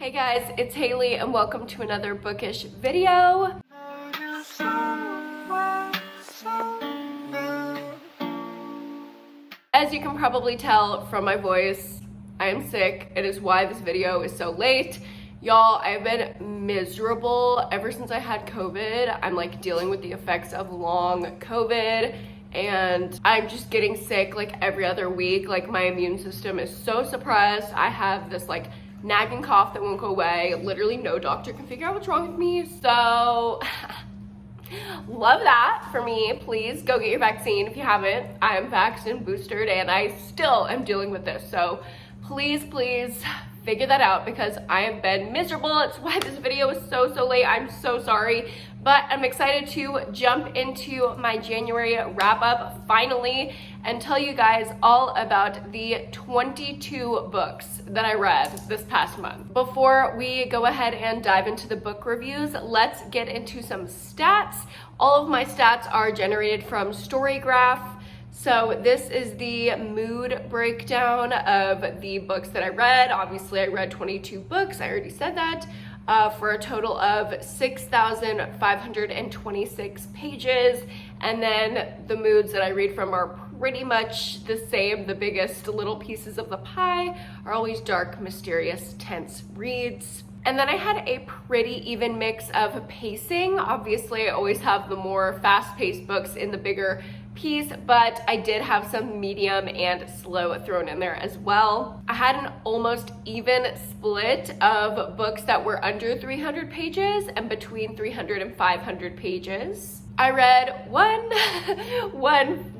Hey guys, it's Haley and welcome to another bookish video. As you can probably tell from my voice, I am sick. It is why this video is so late. Y'all, I've been miserable ever since I had COVID. I'm like dealing with the effects of long COVID and I'm just getting sick like every other week. Like my immune system is so suppressed. I have this like nagging cough that won't go away. Literally no doctor can figure out what's wrong with me. So love that for me. Please go get your vaccine if you haven't. I am vaxxed and boosted and I still am dealing with this. So please figure that out because I have been miserable. It's why this video is so late. I'm so sorry, but I'm excited to jump into my January wrap up finally and tell you guys all about the 22 books that I read this past month. Before we go ahead and dive into the book reviews, let's get into some stats. All of my stats are generated from Storygraph. So this is the mood breakdown of the books that I read. Obviously I read 22 books, I already said that, for a total of 6,526 pages. And then the moods that I read from are pretty much the same. The biggest little pieces of the pie are always dark, mysterious, tense reads. And then I had a pretty even mix of pacing. Obviously I always have the more fast-paced books in the bigger piece, but I did have some medium and slow thrown in there as well. I had an almost even split of books that were under 300 pages and between 300 and 500 pages. I read one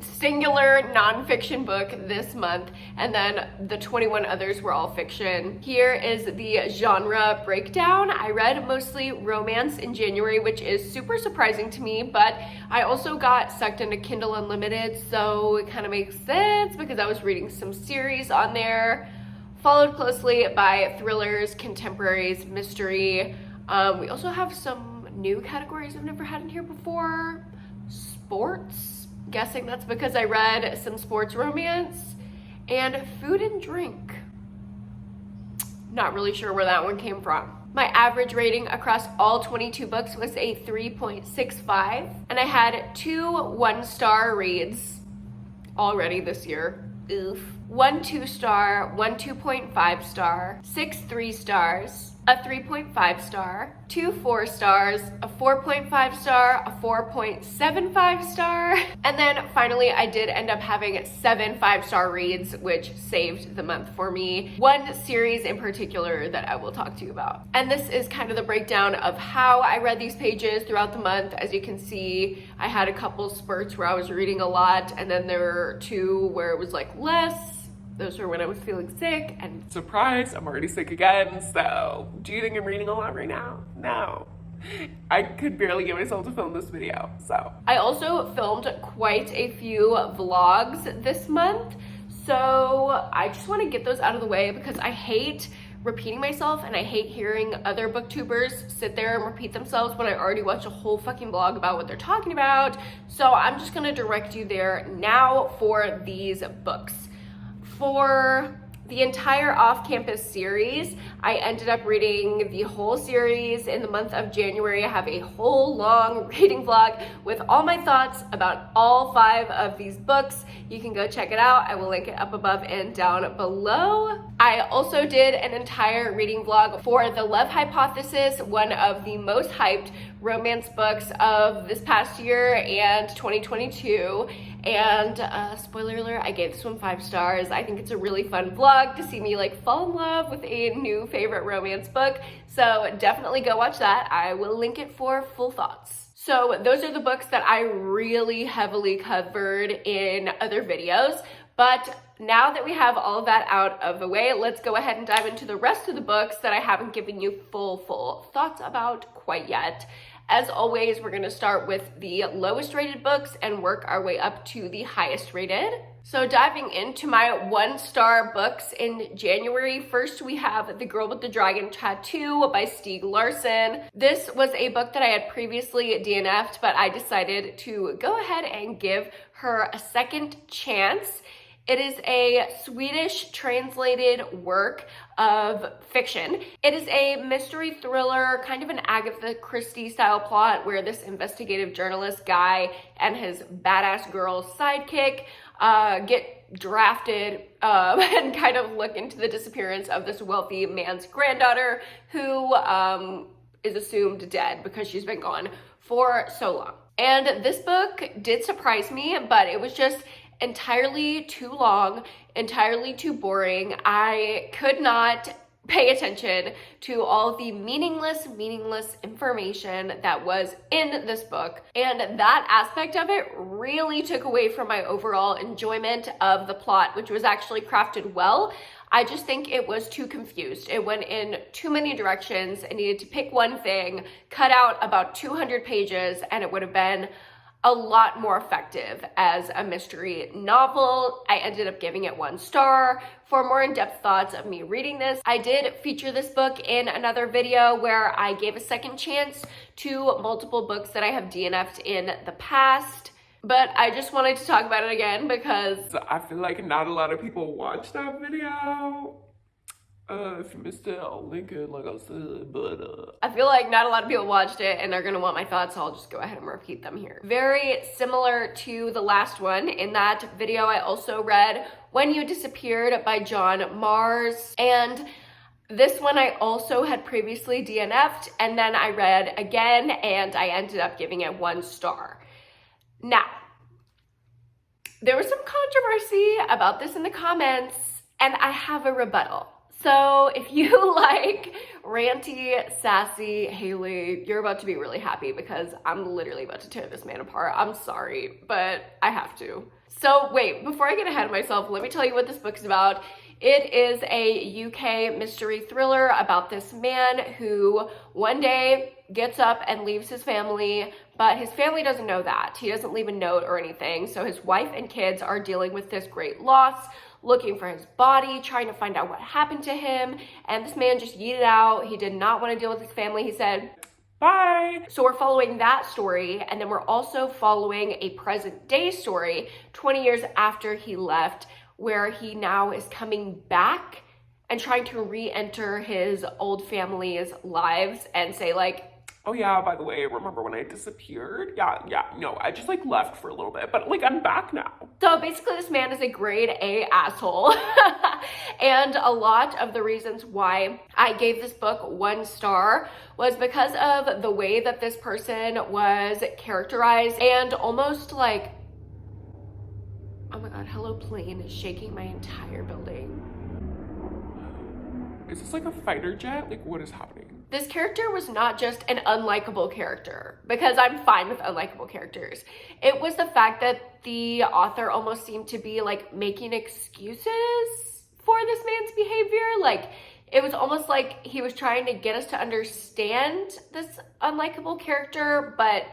singular nonfiction book this month, and then the 21 others were all fiction. Here is the genre breakdown. I read mostly romance in January, which is super surprising to me, but I also got sucked into Kindle Unlimited, so it kind of makes sense because I was reading some series on there, followed closely by thrillers, contemporaries, mystery. We also have some new categories I've never had in here before. Sports, guessing that's because I read some sports romance, and food and drink. Not really sure where that one came from. My average rating across all 22 books was a 3.65, and I had 2 1-star reads already this year. Oof. 1 2-star, 1 2.5 star, 6 3 stars, a 3.5 star, 2 4 stars, a 4.5 star, a 4.75 star, and then finally I did end up having 7 5-star reads, which saved the month for me. One series in particular that I will talk to you about. And this is kind of the breakdown of how I read these pages throughout the month. As you can see, I had a couple spurts where I was reading a lot, and then there were 2 where it was like less. Those were when I was feeling sick, and surprise, I'm already sick again. So do you think I'm reading a lot right now? No. I could barely get myself to film this video, so. I also filmed quite a few vlogs this month, so I just want to get those out of the way because I hate repeating myself and I hate hearing other booktubers sit there and repeat themselves when I already watched a whole fucking vlog about what they're talking about. So I'm just gonna direct you there now for these books. For the entire off-campus series, I ended up reading the whole series in the month of January. I have a whole long reading vlog with all my thoughts about all 5 of these books. You can go check it out. I will link it up above and down below. I also did an entire reading vlog for The Love Hypothesis, one of the most hyped romance books of this past year and 2022. And spoiler alert, I gave this one 5 stars. I think it's a really fun vlog to see me like fall in love with a new favorite romance book. So definitely go watch that. I will link it for full thoughts. So those are the books that I really heavily covered in other videos. But now that we have all of that out of the way, let's go ahead and dive into the rest of the books that I haven't given you full thoughts about quite yet. As always, we're gonna start with the lowest rated books and work our way up to the highest rated. So diving into my 1-star books in January, first we have The Girl with the Dragon Tattoo by Stieg Larsson. This was a book that I had previously DNF'd, but I decided to go ahead and give her a second chance. It is a Swedish translated work of fiction. It is a mystery thriller, kind of an Agatha Christie style plot where this investigative journalist guy and his badass girl sidekick get drafted and kind of look into the disappearance of this wealthy man's granddaughter who is assumed dead because she's been gone for so long. And this book did surprise me, but it was just entirely too long, entirely too boring. I could not pay attention to all the meaningless information that was in this book. And that aspect of it really took away from my overall enjoyment of the plot, which was actually crafted well. I just think it was too confused. It went in too many directions. I needed to pick one thing, cut out about 200 pages, and it would have been a lot more effective as a mystery novel. I ended up giving it 1 star. For more in-depth thoughts of me reading this, I did feature this book in another video where I gave a second chance to multiple books that I have DNF'd in the past. But I just wanted to talk about it again because I feel like not a lot of people watched that video. If you missed it, I'll link it like I said, but I feel like not a lot of people watched it and are gonna want my thoughts, so I'll just go ahead and repeat them here. Very similar to the last one. In that video, I also read When You Disappeared by John Mars, and this one I also had previously DNF'd, and then I read again, and I ended up giving it 1 star. Now, there was some controversy about this in the comments, and I have a rebuttal. So if you like ranty, sassy Haley, you're about to be really happy because I'm literally about to tear this man apart. I'm sorry, but I have to. So wait, before I get ahead of myself, let me tell you what this book is about. It is a UK mystery thriller about this man who one day gets up and leaves his family, but his family doesn't know that. He doesn't leave a note or anything. So his wife and kids are dealing with this great loss, looking for his body, trying to find out what happened to him. And this man just yeeted out. He did not want to deal with his family. He said, bye. So we're following that story. And then we're also following a present day story 20 years after he left, where he now is coming back and trying to re-enter his old family's lives and say like, oh yeah, by the way, remember when I disappeared? Yeah, no, I just like left for a little bit, but like I'm back now. So basically this man is a grade A asshole. And a lot of the reasons why I gave this book 1 star was because of the way that this person was characterized and almost like, oh my God, hello plane is shaking my entire building. Is this like a fighter jet? Like what is happening? This character was not just an unlikable character, because I'm fine with unlikable characters. It was the fact that the author almost seemed to be like making excuses for this man's behavior. Like it was almost like he was trying to get us to understand this unlikable character, but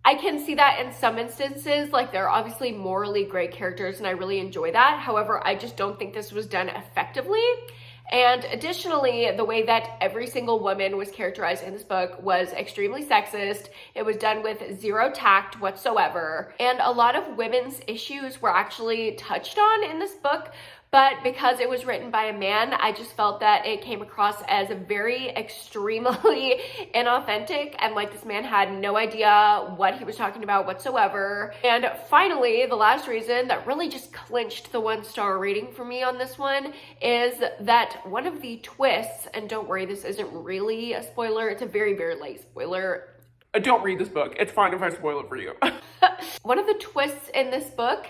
I can see that in some instances. Like there are obviously morally great characters and I really enjoy that. However, I just don't think this was done effectively. And additionally, the way that every single woman was characterized in this book was extremely sexist. It was done with 0 tact whatsoever. And a lot of women's issues were actually touched on in this book, but because it was written by a man, I just felt that it came across as very extremely inauthentic and like this man had no idea what he was talking about whatsoever. And finally, the last reason that really just clinched the 1 star rating for me on this one is that one of the twists, and don't worry, this isn't really a spoiler, it's a very, very light spoiler. Don't read this book. It's fine if I spoil it for you. One of the twists in this book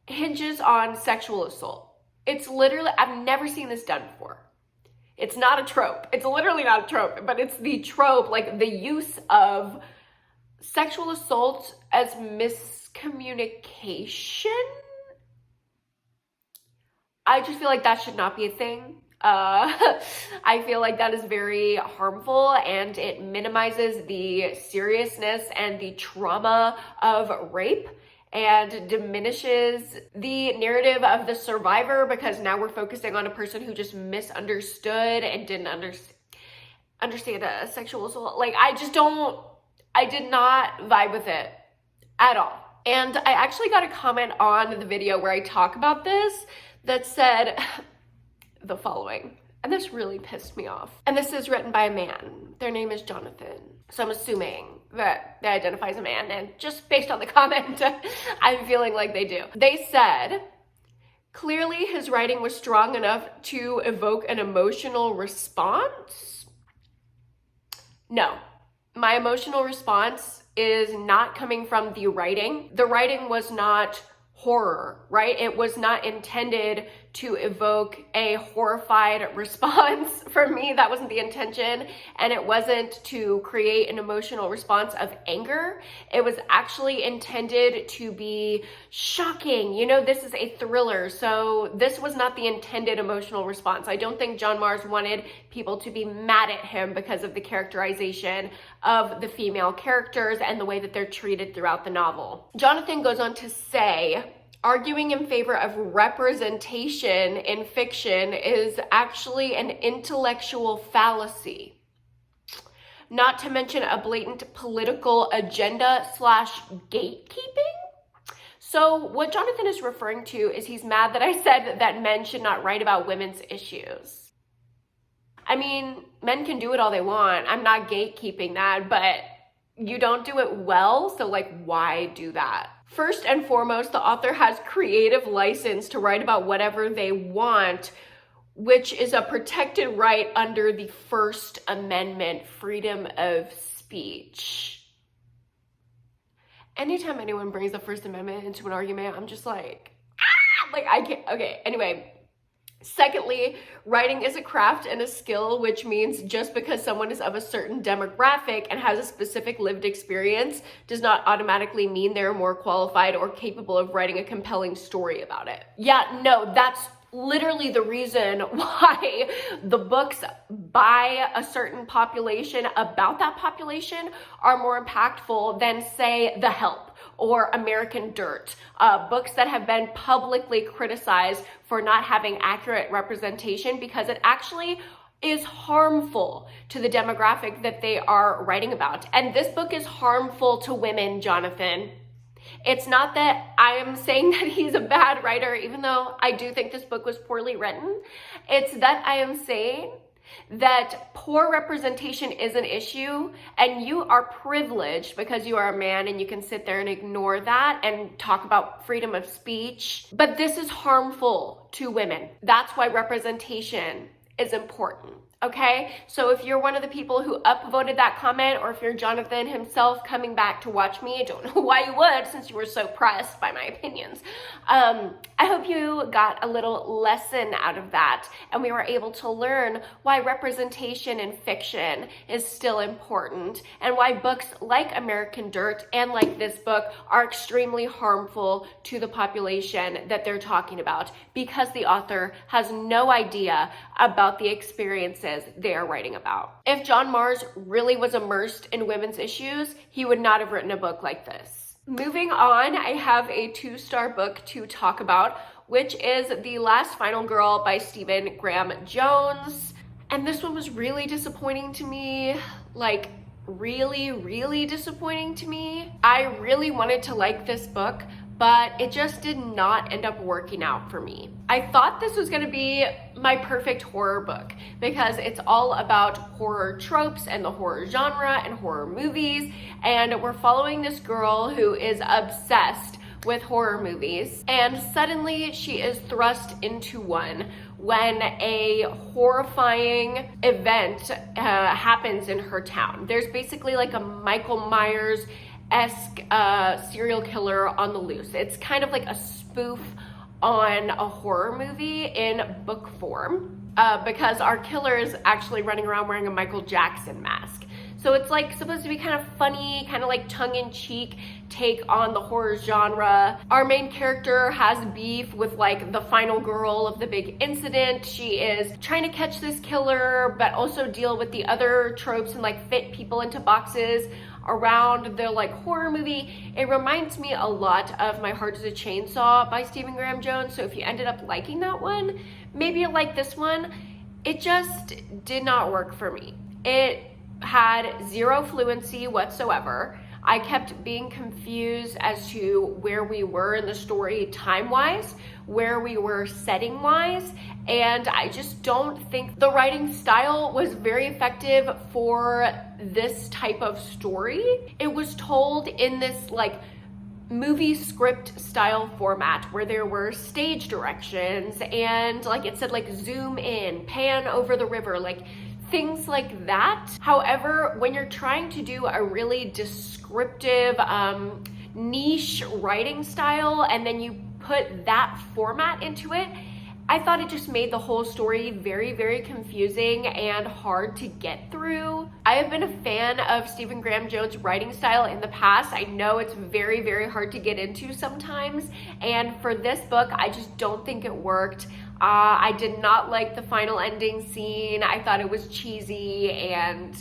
hinges on sexual assault. It's literally, I've never seen this done before. It's not a trope. It's literally not a trope, but it's the trope, like the use of sexual assault as miscommunication. I just feel like that should not be a thing. I feel like that is very harmful and it minimizes the seriousness and the trauma of rape and diminishes the narrative of the survivor, because now we're focusing on a person who just misunderstood and didn't understand a sexual assault. Like I did not vibe with it at all. And I actually got a comment on the video where I talk about this that said the following. And this really pissed me off. And this is written by a man. Their name is Jonathan. So I'm assuming that they identify as a man. And just based on the comment, I'm feeling like they do. They said, clearly his writing was strong enough to evoke an emotional response. No, my emotional response is not coming from the writing. The writing was not horror, right? It was not intended to evoke a horrified response. For me, that wasn't the intention. And it wasn't to create an emotional response of anger. It was actually intended to be shocking. You know, this is a thriller, so this was not the intended emotional response. I don't think John Mars wanted people to be mad at him because of the characterization of the female characters and the way that they're treated throughout the novel. Jonathan goes on to say, arguing in favor of representation in fiction is actually an intellectual fallacy. Not to mention a blatant political agenda / gatekeeping. So what Jonathan is referring to is he's mad that I said that men should not write about women's issues. I mean, men can do it all they want. I'm not gatekeeping that, but you don't do it well, so like, why do that? First and foremost, the author has creative license to write about whatever they want, which is a protected right under the First Amendment, freedom of speech. Anytime anyone brings the First Amendment into an argument, I'm just like, I can't. Okay, anyway. Secondly, writing is a craft and a skill, which means just because someone is of a certain demographic and has a specific lived experience does not automatically mean they're more qualified or capable of writing a compelling story about it. Yeah, no, that's literally the reason why the books by a certain population about that population are more impactful than, say, The Help or American Dirt, books that have been publicly criticized for not having accurate representation because it actually is harmful to the demographic that they are writing about. And this book is harmful to women, Jonathan. It's not that I am saying that he's a bad writer, even though I do think this book was poorly written. It's that I am saying that poor representation is an issue, and you are privileged because you are a man and you can sit there and ignore that and talk about freedom of speech. But this is harmful to women. That's why representation is important. Okay, so if you're one of the people who upvoted that comment, or if you're Jonathan himself coming back to watch me, I don't know why you would since you were so pressed by my opinions. I hope you got a little lesson out of that and we were able to learn why representation in fiction is still important and why books like American Dirt and like this book are extremely harmful to the population that they're talking about because the author has no idea about the experiences they are writing about. If John Mars really was immersed in women's issues, he would not have written a book like this. Moving on, I have a 2-star book to talk about, which is The Last Final Girl by Stephen Graham Jones. And this one was really disappointing to me, like really disappointing to me. I really wanted to like this book, but it just did not end up working out for me. I thought this was gonna be my perfect horror book because it's all about horror tropes and the horror genre and horror movies, and we're following this girl who is obsessed with horror movies, and suddenly she is thrust into one when a horrifying event happens in her town. There's basically like a Michael Myers-esque serial killer on the loose. It's kind of like a spoof on a horror movie in book form because our killer is actually running around wearing a Michael Jackson mask. So it's like supposed to be kind of funny, kind of like tongue-in-cheek take on the horror genre. Our main character has beef with like the final girl of the big incident. She is trying to catch this killer, but also deal with the other tropes and like fit people into boxes around the like horror movie. It reminds me a lot of My Heart is a Chainsaw by Stephen Graham Jones. So if you ended up liking that one, maybe you like this one. It just did not work for me. It had zero fluency whatsoever. I kept being confused as to where we were in the story time-wise, where we were setting-wise, and I just don't think the writing style was very effective for this type of story. It was told in this like movie script style format where there were stage directions and like it said like zoom in, pan over the river, like things like that. However, when you're trying to do a really descriptive niche writing style and then you put that format into it, I thought it just made the whole story very, very confusing and hard to get through. I have been a fan of Stephen Graham Jones' writing style in the past. I know it's very, very hard to get into sometimes. And for this book, I just don't think it worked. I did not like the final ending scene. I thought it was cheesy and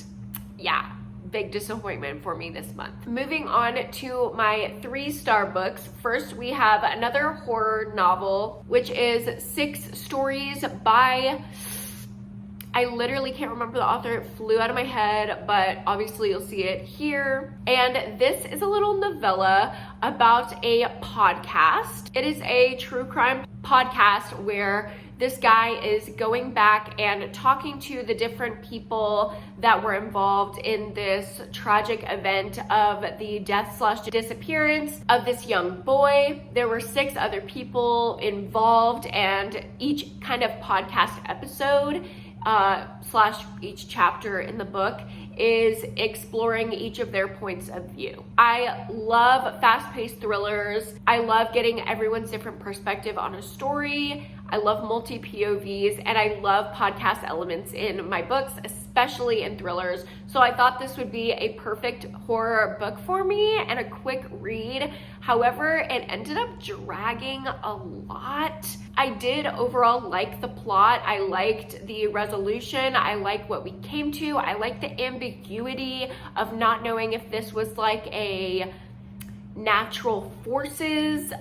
yeah. Big disappointment for me this month. Moving on to my 3-star books. First, we have another horror novel, which is 6 Stories by, I literally can't remember the author, it flew out of my head, but obviously you'll see it here. And this is a little novella about a podcast. It is a true crime podcast where this guy is going back and talking to the different people that were involved in this tragic event of the death/disappearance of this young boy. There were 6 other people involved, and each kind of podcast episode / each chapter in the book is exploring each of their points of view. I love fast-paced thrillers. I love getting everyone's different perspective on a story. I love multi-POVs, and I love podcast elements in my books, especially in thrillers. So I thought this would be a perfect horror book for me and a quick read. However, it ended up dragging a lot. I did overall like the plot. I liked the resolution. I liked what we came to. I liked the ambiguity of not knowing if this was like a natural forces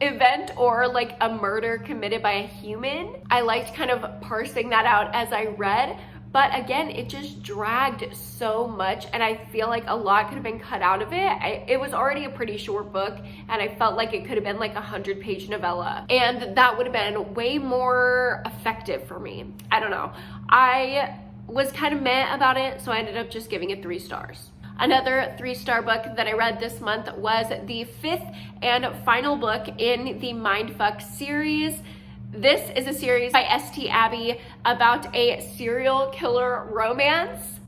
event or like a murder committed by a human. I liked kind of parsing that out as I read, but again, it just dragged so much and I feel like a lot could have been cut out of it. It was already a pretty short book and I felt like it could have been like a 100-page novella and that would have been way more effective for me. I don't know. I was kind of meh about it, so I ended up just giving it 3 stars. Another 3-star book that I read this month was the 5th and final book in the Mindfuck series. This is a series by St. Abbey about a serial killer romance.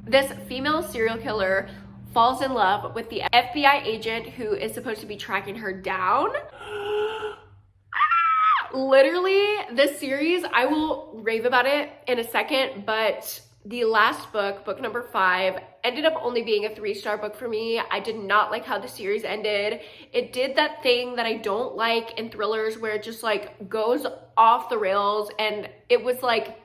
This female serial killer falls in love with the FBI agent who is supposed to be tracking her down. Literally, this series, I will rave about it in a second, but the last book, book number 5, ended up only being a 3-star book for me. I did not like how the series ended. It did that thing that I don't like in thrillers where it just like goes off the rails and it was like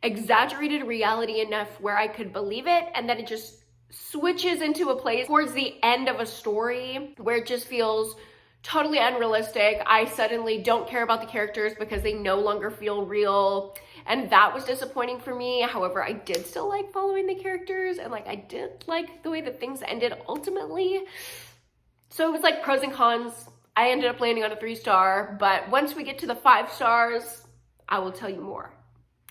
exaggerated reality enough where I could believe it, and then it just switches into a place towards the end of a story where it just feels totally unrealistic. I suddenly don't care about the characters because they no longer feel real. And that was disappointing for me. However, I did still like following the characters and like I did like the way that things ended ultimately. So it was like pros and cons. I ended up landing on a 3-star, but once we get to the 5 stars, I will tell you more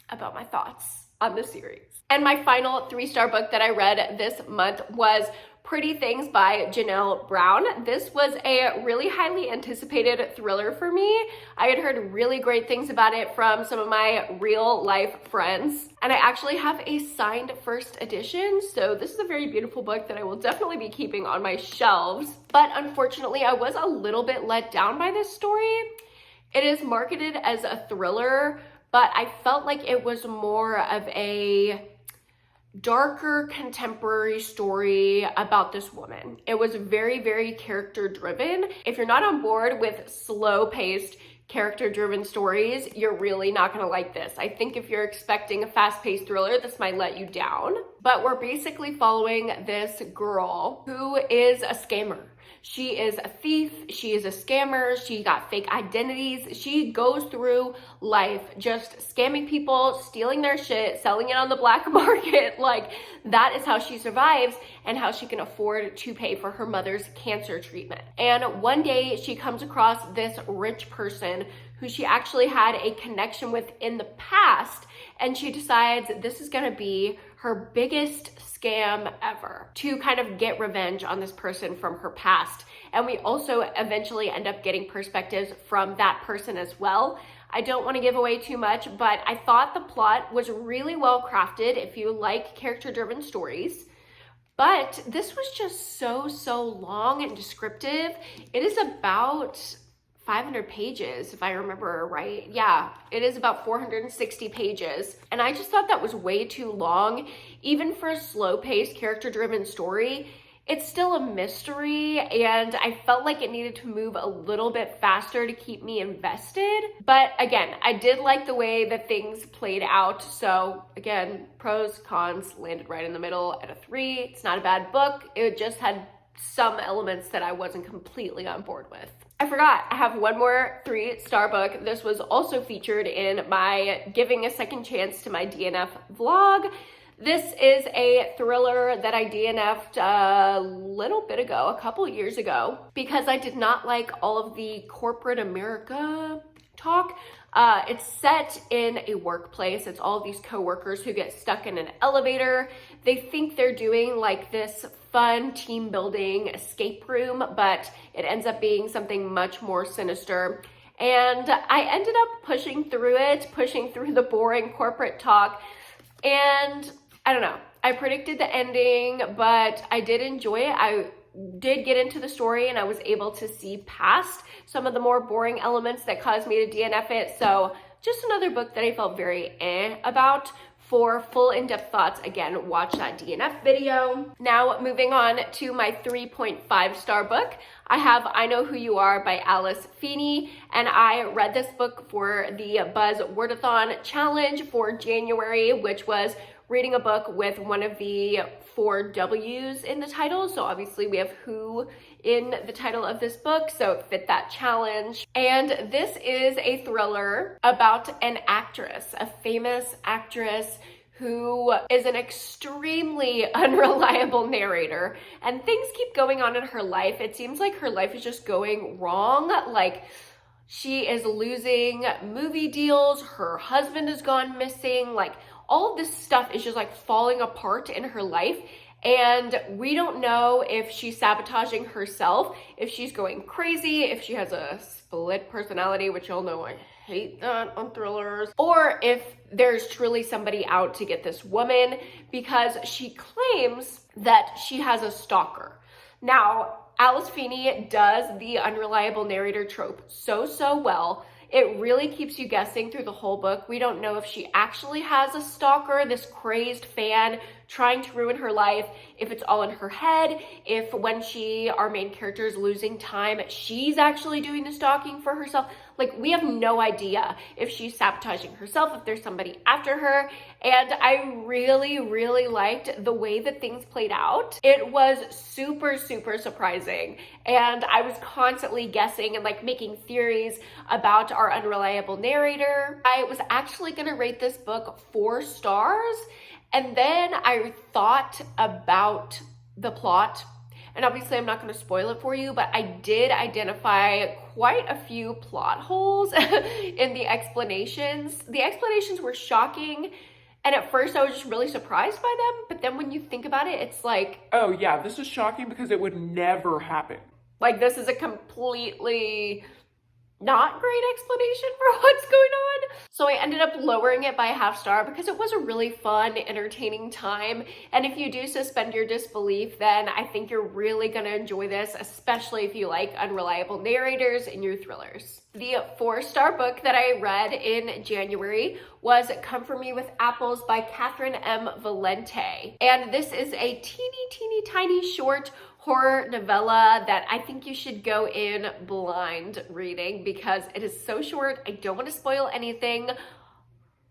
about my thoughts on the series. And my final 3-star book that I read this month was Pretty Things by Janelle Brown. This was a really highly anticipated thriller for me. I had heard really great things about it from some of my real life friends. And I actually have a signed first edition. So this is a very beautiful book that I will definitely be keeping on my shelves. But unfortunately, I was a little bit let down by this story. It is marketed as a thriller, but I felt like it was more of a darker contemporary story about this woman. It was very, very character driven. If you're not on board with slow paced, character driven stories, you're really not gonna like this. I think if you're expecting a fast paced thriller, this might let you down. But we're basically following this girl who is a scammer. She is a thief, she is a scammer, she got fake identities. She goes through life just scamming people, stealing their shit, selling it on the black market. Like, that is how she survives and how she can afford to pay for her mother's cancer treatment. And one day she comes across this rich person who she actually had a connection with in the past, and she decides this is gonna be her biggest scam ever to kind of get revenge on this person from her past. And we also eventually end up getting perspectives from that person as well. I don't want to give away too much, but I thought the plot was really well crafted if you like character-driven stories. But this was just so long and descriptive. It is about 500 pages, if I remember right. Yeah, it is about 460 pages. And I just thought that was way too long. Even for a slow-paced, character-driven story, it's still a mystery, and I felt like it needed to move a little bit faster to keep me invested. But again, I did like the way that things played out. So again, pros, cons, landed right in the middle at a 3. It's not a bad book. It just had some elements that I wasn't completely on board with. I forgot, I have one more 3-star book. This was also featured in my Giving a Second Chance to My DNF vlog. This is a thriller that I DNF'd a little bit ago, a couple years ago, because I did not like all of the corporate America talk. It's set in a workplace. It's all of these coworkers who get stuck in an elevator. They think they're doing like this fun team building escape room, but it ends up being something much more sinister. And I ended up pushing through the boring corporate talk. And I don't know, I predicted the ending, but I did enjoy it. I did get into the story and I was able to see past some of the more boring elements that caused me to DNF it. So just another book that I felt very about. For full in-depth thoughts, again, watch that DNF video. Now moving on to my 3.5-star book, I have I Know Who You Are by Alice Feeney, and I read this book for the Buzz Wordathon Challenge for January, which was reading a book with one of the 4 W's in the title. So obviously we have who in the title of this book, so it fit that challenge. And this is a thriller about an actress, a famous actress who is an extremely unreliable narrator, and things keep going on in her life. It seems like her life is just going wrong. Like, she is losing movie deals, her husband has gone missing, like all of this stuff is just like falling apart in her life. And we don't know if she's sabotaging herself, if she's going crazy, if she has a split personality, which y'all know I hate that on thrillers, or if there's truly somebody out to get this woman, because she claims that she has a stalker. Now, Alice Feeney does the unreliable narrator trope so well. It really keeps you guessing through the whole book. We don't know if she actually has a stalker, this crazed fan trying to ruin her life, if it's all in her head, if when our main character is losing time, she's actually doing the stalking for herself. Like, we have no idea if she's sabotaging herself, if there's somebody after her. And I really liked the way that things played out. It was super surprising. And I was constantly guessing and like making theories about our unreliable narrator. I was actually gonna rate this book 4 stars. And then I thought about the plot, and obviously I'm not going to spoil it for you, but I did identify quite a few plot holes in the explanations. The explanations were shocking, and at first I was just really surprised by them, but then when you think about it, it's like, oh yeah, this is shocking because it would never happen. Like, this is a completely not great explanation for what's going on. So I ended up lowering it by a 1/2 star because it was a really fun, entertaining time. And if you do suspend your disbelief, then I think you're really gonna enjoy this, especially if you like unreliable narrators in your thrillers. The 4-star book that I read in January was Come For Me With Apples by Catherine M. Valente. And this is a teeny tiny short horror novella that I think you should go in blind reading because it is so short. I don't want to spoil anything.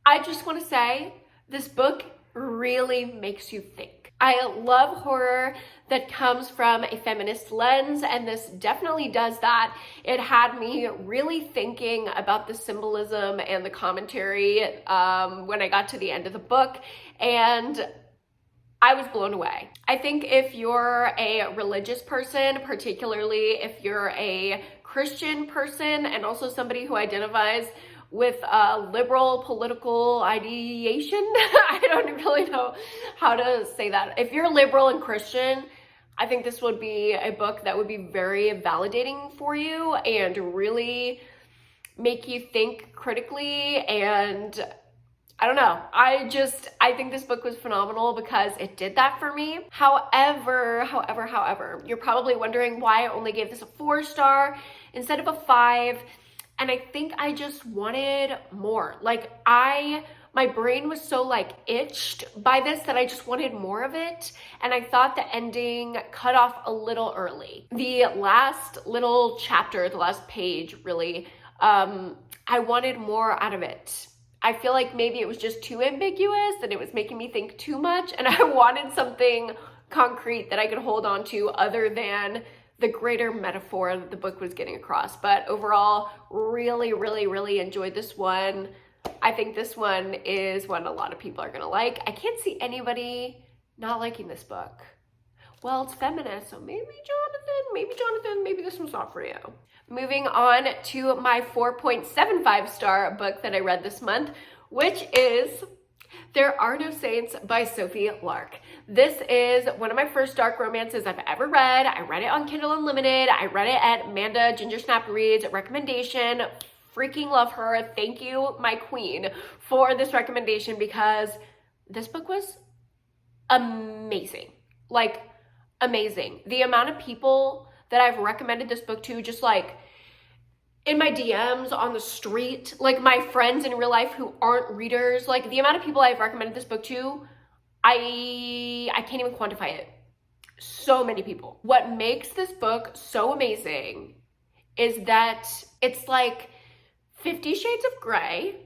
I just want to say this book really makes you think. I love horror that comes from a feminist lens, and this definitely does that. It had me really thinking about the symbolism and the commentary when I got to the end of the book, and I was blown away. I think if you're a religious person, particularly if you're a Christian person and also somebody who identifies with liberal political ideation, I don't really know how to say that. If you're liberal and Christian, I think this would be a book that would be very validating for you and really make you think critically. And I don't know, I think this book was phenomenal because it did that for me. However, you're probably wondering why I only gave this a 4-star instead of a 5. And I think I just wanted more. Like my brain was so like itched by this that I just wanted more of it. And I thought the ending cut off a little early. The last little chapter, the last page really, I wanted more out of it. I feel like maybe it was just too ambiguous and it was making me think too much. And I wanted something concrete that I could hold on to other than the greater metaphor that the book was getting across. But overall, really enjoyed this one. I think this one is one a lot of people are gonna like. I can't see anybody not liking this book. Well, it's feminist, so maybe Jonathan, maybe this one's not for you. Moving on to my 4.75 star book that I read this month, which is There Are No Saints by Sophie Lark. This is one of my first dark romances I've ever read. I read it on Kindle Unlimited. I read it at Amanda Ginger Snap Reads recommendation. Freaking love her. Thank you, my queen, for this recommendation because this book was amazing. Like, amazing. The amount of people that I've recommended this book to, just like in my DMs on the street, like my friends in real life who aren't readers, like the amount of people I've recommended this book to, I can't even quantify it. So many people. What makes this book so amazing is that it's like 50 Shades of Grey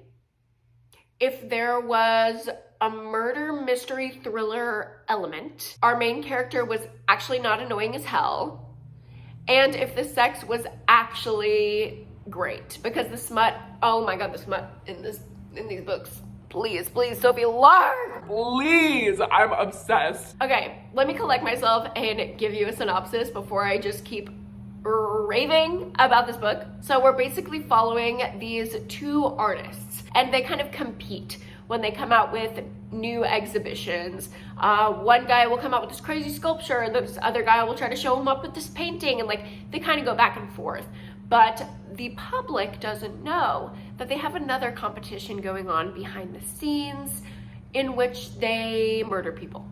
if there was a murder mystery thriller element, our main character was actually not annoying as hell, and if the sex was actually great, because the smut, oh my god, the smut in these books, please Sophie Lark, Please, I'm obsessed. Okay, let me collect myself and give you a synopsis before I just keep raving about this book. So we're basically following these two artists and they kind of compete when they come out with new exhibitions. One guy will come out with this crazy sculpture and this other guy will try to show him up with this painting, and like they kind of go back and forth. But the public doesn't know that they have another competition going on behind the scenes in which they murder people.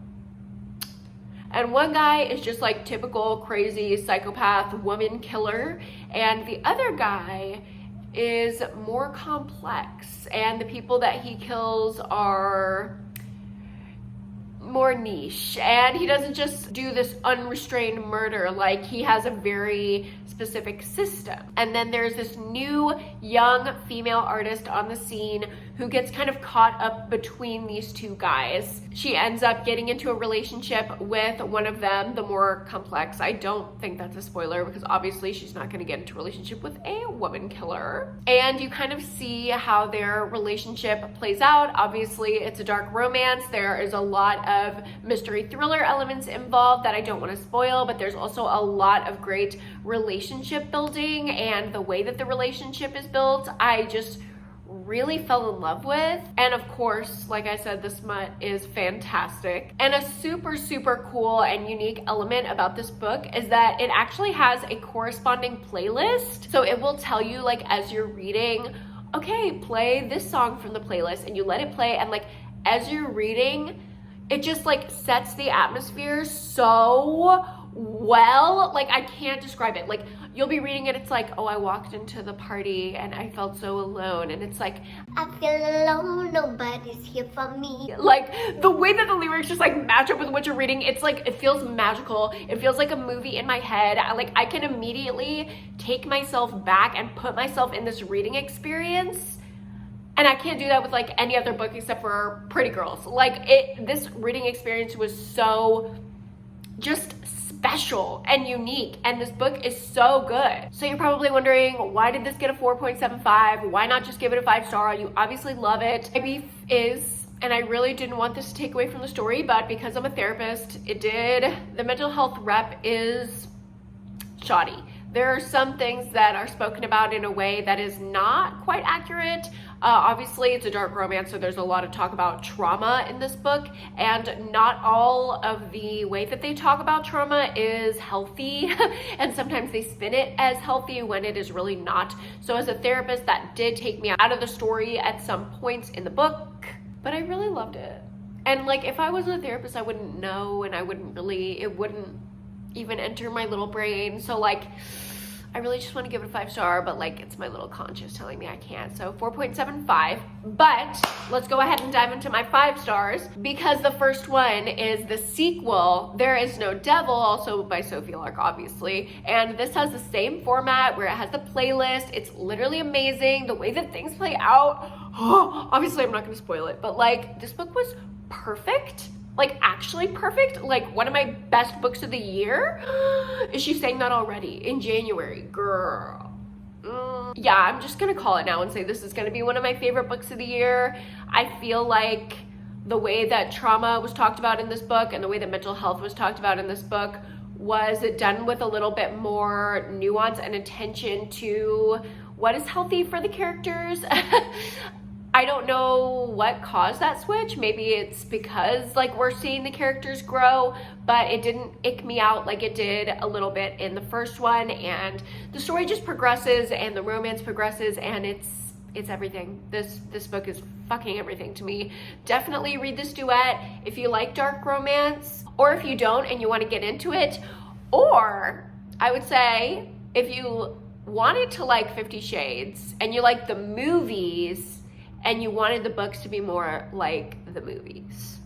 And one guy is just like typical crazy psychopath woman killer, and the other guy is more complex, and the people that he kills are more niche, and he doesn't just do this unrestrained murder, like he has a very specific system. And then there's this new young female artist on the scene who gets kind of caught up between these two guys. She ends up getting into a relationship with one of them, the more complex. I don't think that's a spoiler because obviously she's not going to get into a relationship with a woman killer. And you kind of see how their relationship plays out. Obviously it's a dark romance. There is a lot of mystery thriller elements involved that I don't want to spoil, but there's also a lot of great relationship building, and the way that the relationship is built, I just really fell in love with. And of course, like I said, the smut is fantastic. And a super cool and unique element about this book is that it actually has a corresponding playlist. So it will tell you, like, as you're reading, okay, play this song from the playlist, and you let it play, and like as you're reading, it just like sets the atmosphere so well. Like I can't describe it. Like you'll be reading it, it's like, oh, I walked into the party and I felt so alone, and it's like, I feel alone, nobody's here for me. like the way that the lyrics just like match up with what you're reading, it's like, it feels magical. It feels like a movie in my head. I can immediately take myself back and put myself in this reading experience. And I can't do that with like any other book except for Pretty Girls. Like this reading experience was so just special and unique, and this book is so good. So you're probably wondering, why did this get a 4.75? Why not just give it a 5-star? You obviously love it. My beef is, and I really didn't want this to take away from the story, but because I'm a therapist, it did. The mental health rep is shoddy. There are some things that are spoken about in a way that is not quite accurate. Obviously, it's a dark romance, so there's a lot of talk about trauma in this book, and not all of the way that they talk about trauma is healthy, and sometimes they spin it as healthy when it is really not. So as a therapist, that did take me out of the story at some points in the book, but I really loved it. And like, if I wasn't a therapist, I wouldn't know, and it wouldn't even enter my little brain. So like, I really just want to give it a 5-star, but like, it's my little conscience telling me I can't. So 4.75. But let's go ahead and dive into my 5 stars, because the first one is the sequel, There Is No Devil, also by Sophie Lark, obviously. And this has the same format where it has the playlist. It's literally amazing. The way that things play out, obviously I'm not going to spoil it, but like, this book was perfect. Like, actually perfect. Like, one of my best books of the year. Is she saying that already in January? Girl. Yeah, I'm just gonna call it now and say this is gonna be one of my favorite books of the year. I feel like the way that trauma was talked about in this book and the way that mental health was talked about in this book was done with a little bit more nuance and attention to what is healthy for the characters. I don't know what caused that switch. Maybe it's because like we're seeing the characters grow, but it didn't ick me out like it did a little bit in the first one. And the story just progresses and the romance progresses, and it's everything. This book is fucking everything to me. Definitely read this duet if you like dark romance, or if you don't and you want to get into it. Or I would say if you wanted to like 50 Shades and you like the movies and you wanted the books to be more like the movies,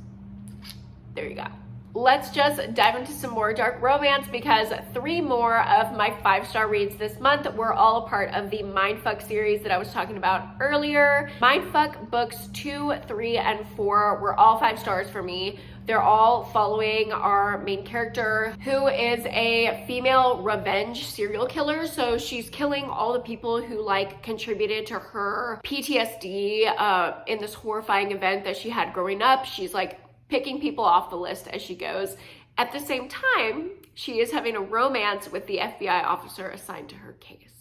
there you go. Let's just dive into some more dark romance, because 3 more of my 5-star reads this month were all a part of the Mindfuck series that I was talking about earlier. Mindfuck books 2, 3, and 4 were all 5 stars for me. They're all following our main character, who is a female revenge serial killer. So she's killing all the people who like contributed to her PTSD in this horrifying event that she had growing up. She's like picking people off the list as she goes. At the same time, she is having a romance with the FBI officer assigned to her case.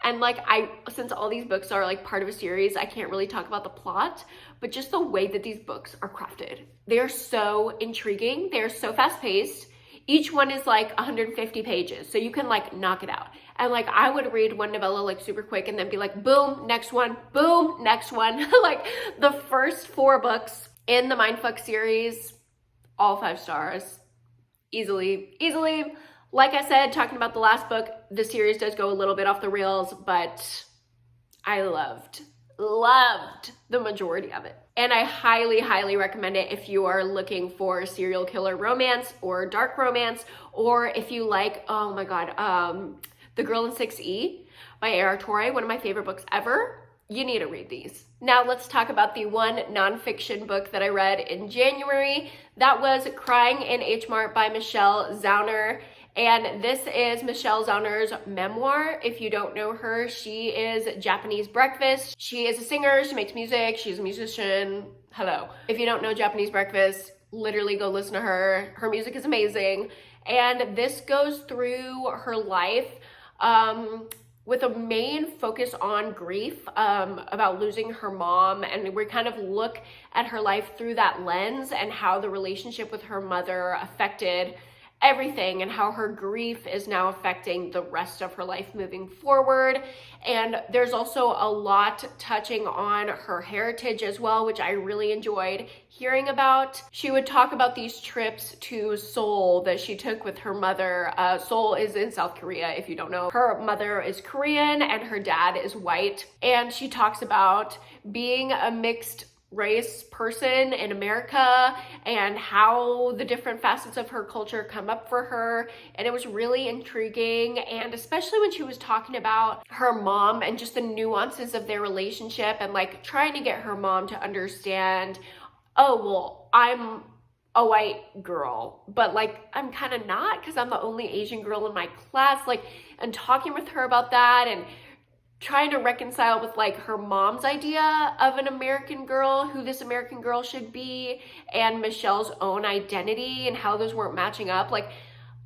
And like, since all these books are like part of a series, I can't really talk about the plot, but just the way that these books are crafted. They're so intriguing. They're so fast paced. Each one is like 150 pages. So you can like knock it out. And like, I would read one novella like super quick and then be like, boom, next one, boom, next one. Like the first 4 books in the Mindfuck series, all 5 stars, easily. Like I said, talking about the last book, the series does go a little bit off the rails, but I loved the majority of it. And I highly recommend it if you are looking for serial killer romance or dark romance, or if you like, oh my God, The Girl in 6E by A.R. Torre, one of my favorite books ever. You need to read these. Now let's talk about the one nonfiction book that I read in January. That was Crying in H Mart by Michelle Zauner. And this is Michelle Zauner's memoir. If you don't know her, she is Japanese Breakfast. She is a singer, she makes music, she's a musician. Hello. If you don't know Japanese Breakfast, literally go listen to her. Her music is amazing. And this goes through her life with a main focus on grief, about losing her mom. And we kind of look at her life through that lens and how the relationship with her mother affected everything, and how her grief is now affecting the rest of her life moving forward. And there's also a lot touching on her heritage as well, which I really enjoyed hearing about. She would talk about these trips to Seoul that she took with her mother. Seoul is in South Korea, if you don't know. Her mother is Korean and her dad is white. And she talks about being a mixed race person in America and how the different facets of her culture come up for her. And it was really intriguing. And especially when she was talking about her mom and just the nuances of their relationship and like trying to get her mom to understand, oh, well, I'm a white girl, but like I'm kind of not because I'm the only Asian girl in my class, like, and talking with her about that and trying to reconcile with like her mom's idea of an American girl, who this American girl should be, and Michelle's own identity and how those weren't matching up. Like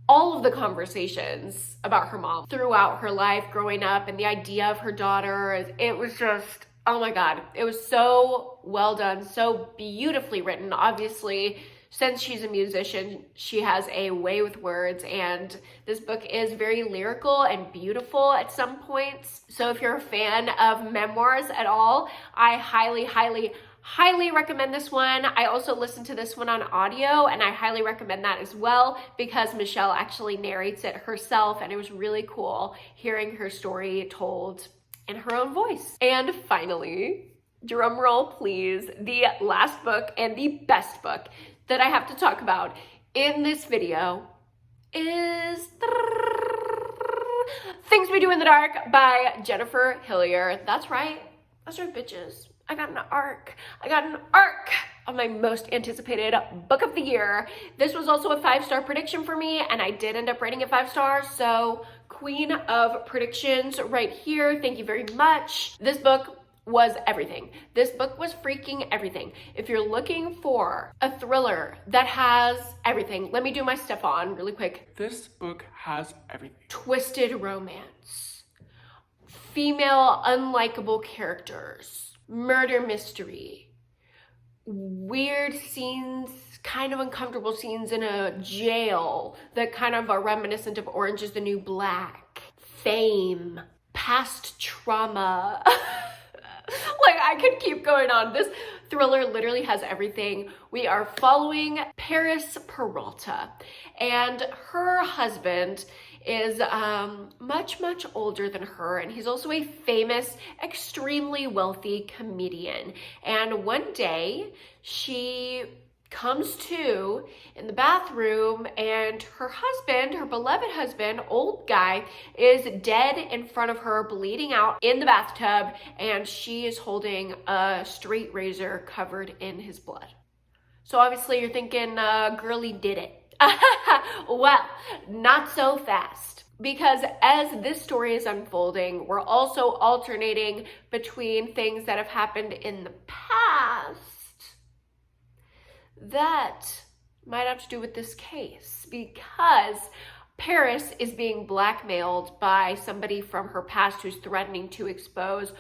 all of the conversations about her mom throughout her life growing up and the idea of her daughter, it was just, oh my God, it was so well done, so beautifully written. Obviously, since she's a musician, she has a way with words, and this book is very lyrical and beautiful at some points. So if you're a fan of memoirs at all, I highly, highly, highly recommend this one. I also listened to this one on audio, and I highly recommend that as well because Michelle actually narrates it herself, and it was really cool hearing her story told in her own voice. And finally, drum roll please, the last book and the best book that I have to talk about in this video is Things We Do in the Dark by Jennifer Hillier. That's right, bitches. I got an arc of my most anticipated book of the year. This was also a 5-star prediction for me, and I did end up rating it 5 stars, so queen of predictions right here. Thank you very much. This book was everything. This book was freaking everything. If you're looking for a thriller that has everything, let me do my stuff on really quick. This book has everything. Twisted romance, female unlikable characters, murder mystery, weird scenes, kind of uncomfortable scenes in a jail that kind of are reminiscent of Orange is the New Black, fame, past trauma. Like I could keep going on. This thriller literally has everything. We are following Paris Peralta, and her husband is much, much older than her, and he's also a famous, extremely wealthy comedian. And one day she comes to in the bathroom, and her husband, her beloved husband, old guy, is dead in front of her, bleeding out in the bathtub, and she is holding a straight razor covered in his blood. So obviously you're thinking, girlie did it. Well, not so fast. Because as this story is unfolding, we're also alternating between things that have happened in the past that might have to do with this case, because Paris is being blackmailed by somebody from her past who's threatening to expose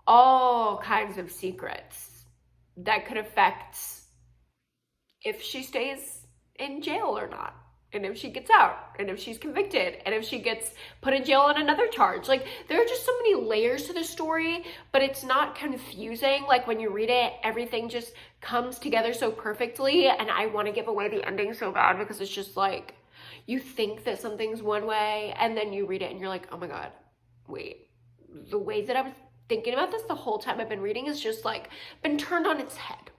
all kinds of secrets that could affect if she stays in jail or not, and if she gets out, and if she's convicted, and if she gets put in jail on another charge. Like, there are just so many layers to the story, but it's not confusing. Like, when you read it, everything just comes together so perfectly, and I want to give away the ending so bad because it's just like, you think that something's one way, and then you read it, and you're like, oh my God, wait. The way that I was thinking about this the whole time I've been reading is just like, been turned on its head.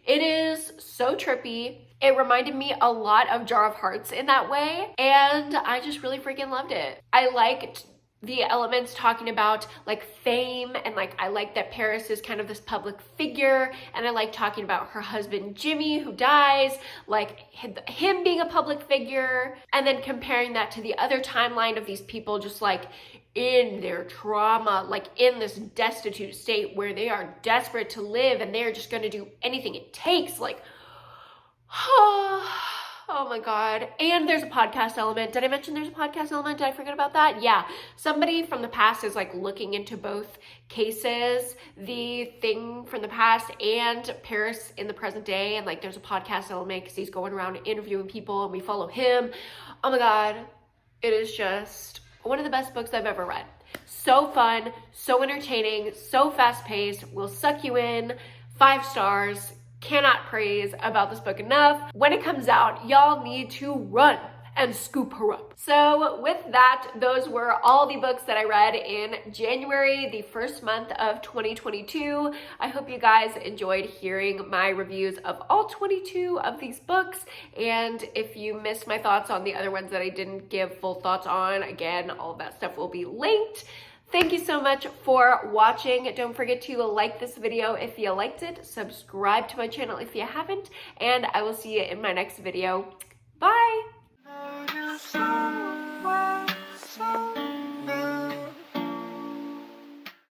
It is so trippy. It reminded me a lot of Jar of Hearts in that way, and I just really freaking loved it. I liked the elements talking about like fame, and like I like that Paris is kind of this public figure, and I like talking about her husband Jimmy who dies, like him being a public figure, and then comparing that to the other timeline of these people just like in their trauma, like in this destitute state where they are desperate to live and they're just going to do anything it takes. Like, oh my God. And there's a podcast element. Did I mention there's a podcast element? Did I forget about that? Yeah. Somebody from the past is like looking into both cases, the thing from the past and Paris in the present day. And like there's a podcast element because he's going around interviewing people and we follow him. Oh my God. It is just one of the best books I've ever read. So fun, so entertaining, so fast paced, will suck you in, 5 stars. Cannot praise about this book enough. When it comes out, y'all need to run and scoop her up. So with that, those were all the books that I read in January, the first month of 2022. I hope you guys enjoyed hearing my reviews of all 22 of these books. And if you missed my thoughts on the other ones that I didn't give full thoughts on, again, all of that stuff will be linked. Thank you so much for watching. Don't forget to like this video if you liked it, subscribe to my channel if you haven't, and I will see you in my next video. Bye!